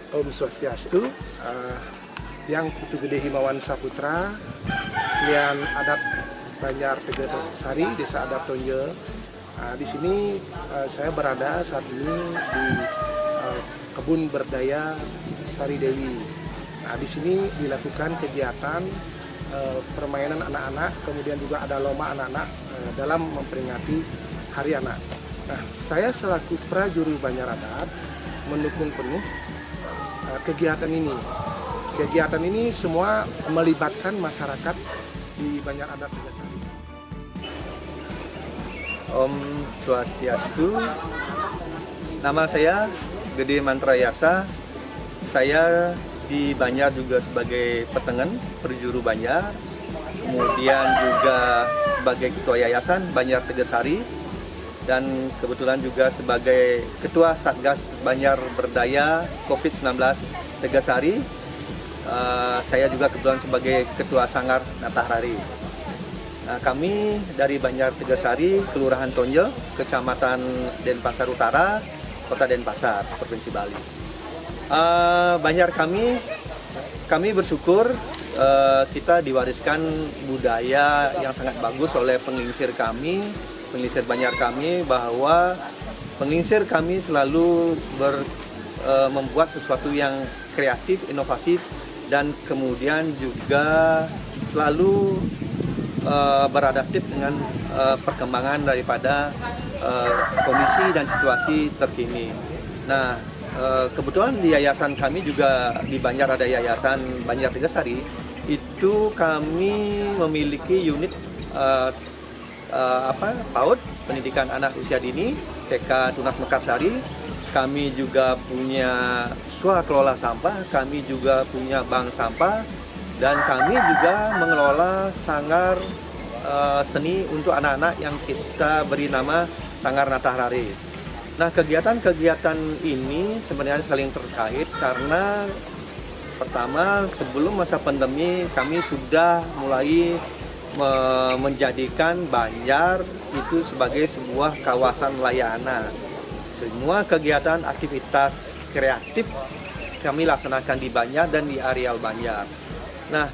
Om Swastiastu, yang Putu Gede Himawan Saputra, Klian Adat Banjar Tegasari, Desa Adat Tonje. Di sini saya berada saat ini di kebun berdaya Sari Dewi. Di sini dilakukan kegiatan permainan anak-anak, kemudian juga ada lomba anak-anak dalam memperingati Hari Anak. Nah, saya selaku prajuri Banjar Adat mendukung penuh kegiatan ini. Kegiatan ini semua melibatkan masyarakat di Banjar Adat Tegasari. Om Swastiastu, nama saya Gede Mantrayasa. Saya di Banjar juga sebagai petengen perjuru Banjar, kemudian juga sebagai ketua yayasan Banjar Tegasari, dan kebetulan juga sebagai ketua Satgas Banjar Berdaya COVID-19 Tegasari. Saya juga kebetulan sebagai ketua Sanggar Natahrari. Kami dari Banjar Tegasari, Kelurahan Tonje, Kecamatan Denpasar Utara, Kota Denpasar, Provinsi Bali. Banjar kami bersyukur kita diwariskan budaya yang sangat bagus oleh penglingsir Banjar kami, bahwa penglingsir kami selalu membuat sesuatu yang kreatif, inovatif, dan kemudian juga selalu beradaptif dengan perkembangan daripada kondisi dan situasi terkini. Nah, kebetulan di yayasan kami juga di Banjar ada yayasan Banjar Tegasari. Itu kami memiliki unit PAUD, pendidikan anak usia dini, TK Tunas Mekarsari. Kami juga punya swakelola sampah, kami juga punya bank sampah, dan kami juga mengelola sanggar seni untuk anak-anak yang kita beri nama Sanggar Natahrari. Nah, kegiatan-kegiatan ini sebenarnya saling terkait karena pertama, sebelum masa pandemi kami sudah mulai menjadikan Banjar itu sebagai sebuah kawasan layana. Semua kegiatan aktivitas kreatif kami laksanakan di Banjar dan di areal Banjar. Nah,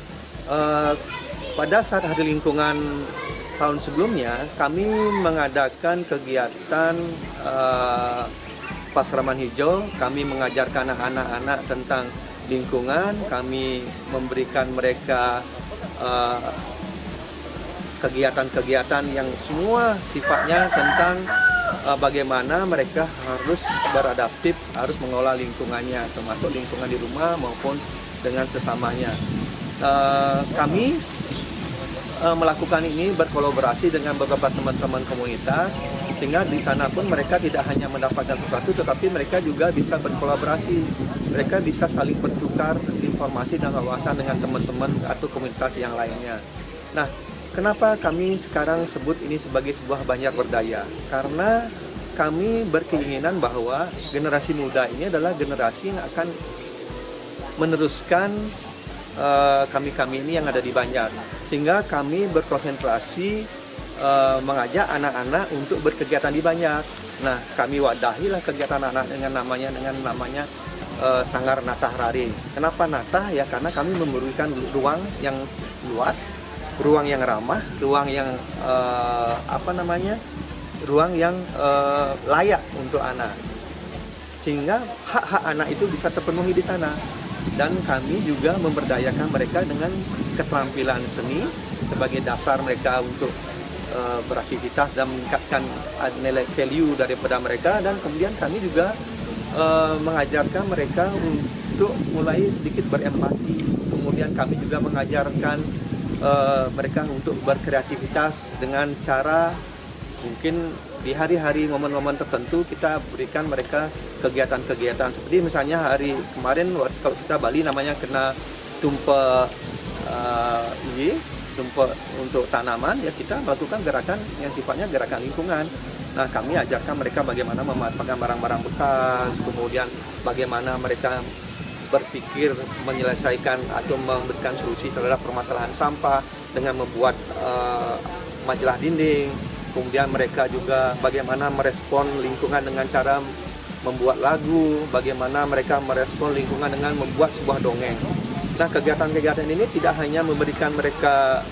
pada saat Hari Lingkungan tahun sebelumnya, kami mengadakan kegiatan Pasraman Hijau. Kami mengajarkan anak-anak tentang lingkungan. Kami memberikan mereka kegiatan-kegiatan yang semua sifatnya tentang bagaimana mereka harus beradaptif, harus mengelola lingkungannya, termasuk lingkungan di rumah maupun dengan sesamanya. Kami melakukan ini berkolaborasi dengan beberapa teman-teman komunitas, sehingga di sana pun mereka tidak hanya mendapatkan sesuatu, tetapi mereka juga bisa berkolaborasi. Mereka bisa saling bertukar informasi dan wawasan dengan teman-teman atau komunitas yang lainnya. Nah, kenapa kami sekarang sebut ini sebagai sebuah Banjar Berdaya? Karena kami berkeinginan bahwa generasi muda ini adalah generasi yang akan meneruskan kami-kami ini yang ada di Banjar. Sehingga kami berkonsentrasi mengajak anak-anak untuk berkegiatan di Banjar. Nah, kami wadahilah kegiatan anak dengan namanya Sanggar Natahrari. Kenapa Natah? Ya karena kami memberikan ruang yang luas, ruang yang ramah, ruang yang ruang yang layak untuk anak, sehingga hak-hak anak itu bisa terpenuhi di sana. Dan kami juga memberdayakan mereka dengan keterampilan seni sebagai dasar mereka untuk beraktivitas dan meningkatkan nilai value daripada mereka. Dan kemudian kami juga mengajarkan mereka untuk mulai sedikit berempati. Kemudian kami juga mengajarkan mereka untuk berkreativitas dengan cara mungkin di hari-hari momen-momen tertentu kita berikan mereka kegiatan-kegiatan seperti misalnya hari kemarin kalau kita Bali namanya kena tumpe untuk tanaman, ya kita melakukan gerakan yang sifatnya gerakan lingkungan. Nah, kami ajarkan mereka bagaimana memanfaatkan barang-barang bekas, kemudian bagaimana mereka berpikir menyelesaikan atau memberikan solusi terhadap permasalahan sampah dengan membuat majalah dinding. Kemudian mereka juga bagaimana merespon lingkungan dengan cara membuat lagu, bagaimana mereka merespon lingkungan dengan membuat sebuah dongeng. Nah, kegiatan-kegiatan ini tidak hanya memberikan mereka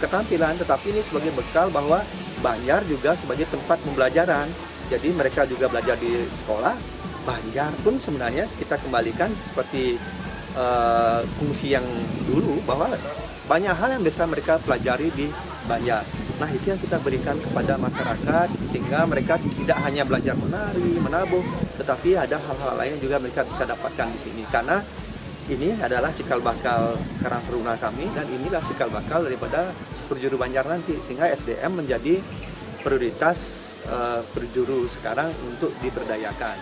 keterampilan, tetapi ini sebagai bekal bahwa Banjar juga sebagai tempat pembelajaran. Jadi mereka juga belajar di sekolah. Banjar pun sebenarnya kita kembalikan seperti fungsi yang dulu, bahwa banyak hal yang bisa mereka pelajari di Banjar. Nah, itu yang kita berikan kepada masyarakat, sehingga mereka tidak hanya belajar menari, menabuh, tetapi ada hal-hal lain juga mereka bisa dapatkan di sini. Karena ini adalah cikal bakal Karang Taruna kami, dan inilah cikal bakal daripada perjuru Banjar nanti, sehingga SDM menjadi prioritas perjuru sekarang untuk diberdayakan.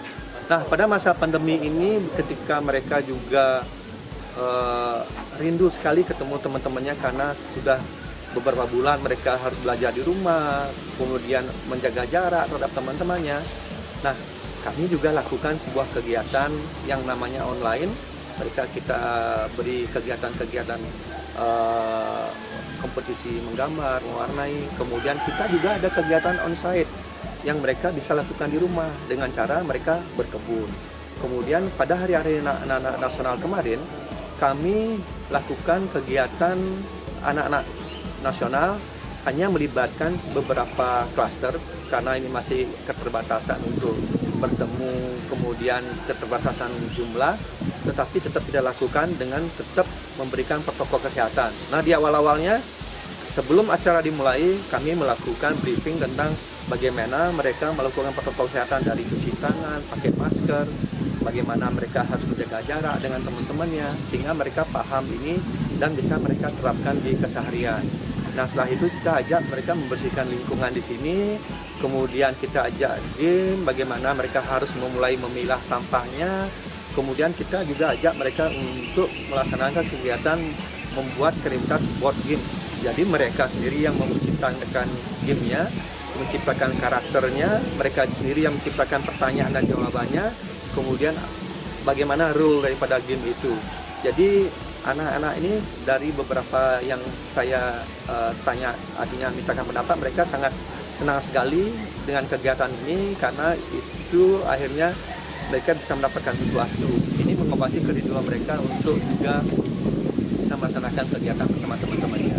Nah, pada masa pandemi ini ketika mereka juga rindu sekali ketemu teman-temannya, karena sudah beberapa bulan mereka harus belajar di rumah, kemudian menjaga jarak terhadap teman-temannya. Nah, kami juga lakukan sebuah kegiatan yang namanya online. Mereka kita beri kegiatan-kegiatan kompetisi menggambar, mewarnai. Kemudian kita juga ada kegiatan on-site yang mereka bisa lakukan di rumah dengan cara mereka berkebun. Kemudian pada hari-hari anak-anak nasional kemarin, kami lakukan kegiatan anak-anak nasional hanya melibatkan beberapa klaster, karena ini masih keterbatasan untuk bertemu, kemudian keterbatasan jumlah, tetapi tetap kita lakukan dengan tetap memberikan protokol kesehatan. Nah, di awal-awalnya sebelum acara dimulai, kami melakukan briefing tentang bagaimana mereka melakukan protokol kesehatan, dari cuci tangan, pakai masker, bagaimana mereka harus menjaga jarak dengan teman-temannya, sehingga mereka paham ini dan bisa mereka terapkan di keseharian. Nah, setelah itu kita ajak mereka membersihkan lingkungan di sini, kemudian kita ajak game, bagaimana mereka harus memulai memilah sampahnya, kemudian kita juga ajak mereka untuk melaksanakan kegiatan membuat kertas board game. Jadi mereka sendiri yang menciptakan gamenya, menciptakan karakternya, mereka sendiri yang menciptakan pertanyaan dan jawabannya, kemudian bagaimana rule daripada game itu. Jadi anak-anak ini dari beberapa yang saya tanya, artinya mintakan pendapat, mereka sangat senang sekali dengan kegiatan ini, karena itu akhirnya mereka bisa mendapatkan sesuatu. Ini mengobati kerinduan mereka untuk juga bisa melaksanakan kegiatan bersama teman-temannya.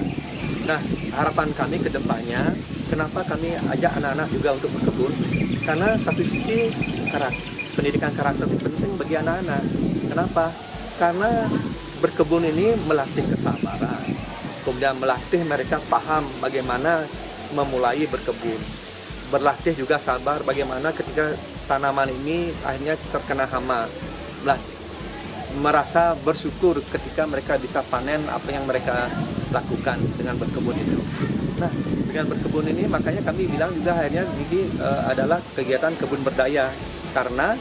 Nah, harapan kami ke depannya, kenapa kami ajak anak-anak juga untuk berkebun? Karena satu sisi pendidikan karakter itu penting bagi anak-anak. Kenapa? Karena berkebun ini melatih kesabaran, kemudian melatih mereka paham bagaimana memulai berkebun, berlatih juga sabar bagaimana ketika tanaman ini akhirnya terkena hama, merasa bersyukur ketika mereka bisa panen apa yang mereka lakukan dengan berkebun itu. Nah, dengan berkebun ini makanya kami bilang juga akhirnya ini adalah kegiatan kebun berdaya, karena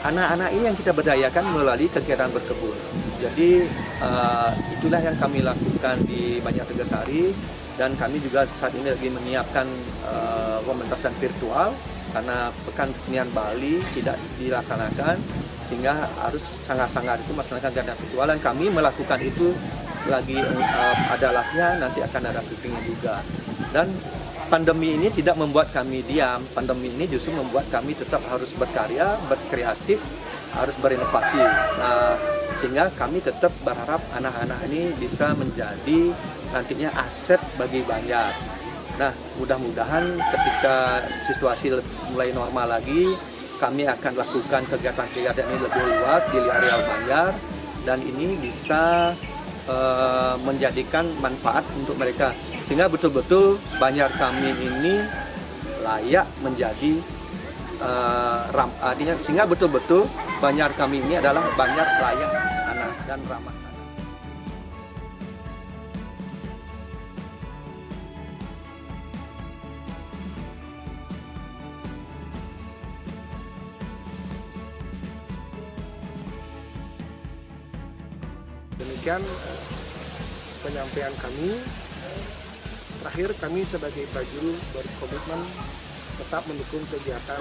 anak-anak ini yang kita berdayakan melalui kegiatan berkebun. Jadi itulah yang kami lakukan di Banjar Tegasari, dan kami juga saat ini lagi menyiapkan pementasan virtual karena Pekan Kesenian Bali tidak dilaksanakan, sehingga harus sangat-sangat itu melaksanakan kegiatan virtual, dan kami melakukan itu lagi ada latihan, nanti akan ada syutingnya juga. Dan pandemi ini tidak membuat kami diam, pandemi ini justru membuat kami tetap harus berkarya, berkreatif, harus berinovasi. Nah, sehingga kami tetap berharap anak-anak ini bisa menjadi nantinya aset bagi Banjar. Nah, mudah-mudahan ketika situasi mulai normal lagi, kami akan lakukan kegiatan-kegiatan ini lebih luas di areal Banjar, dan ini bisa menjadikan manfaat untuk mereka, sehingga betul-betul Banjar kami ini layak menjadi artinya sehingga betul-betul Banjar kami ini adalah Banjar layak anak dan ramah anak. Demikian penyampaian kami. Terakhir, kami sebagai prajuru berkomitmen tetap mendukung kegiatan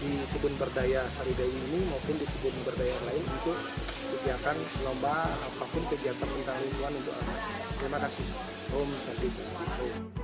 di kebun berdaya Saridewi ini maupun di kebun berdaya lain untuk kegiatan lomba apapun kegiatan tentang lingkungan untuk anak. Terima kasih. Om Santi.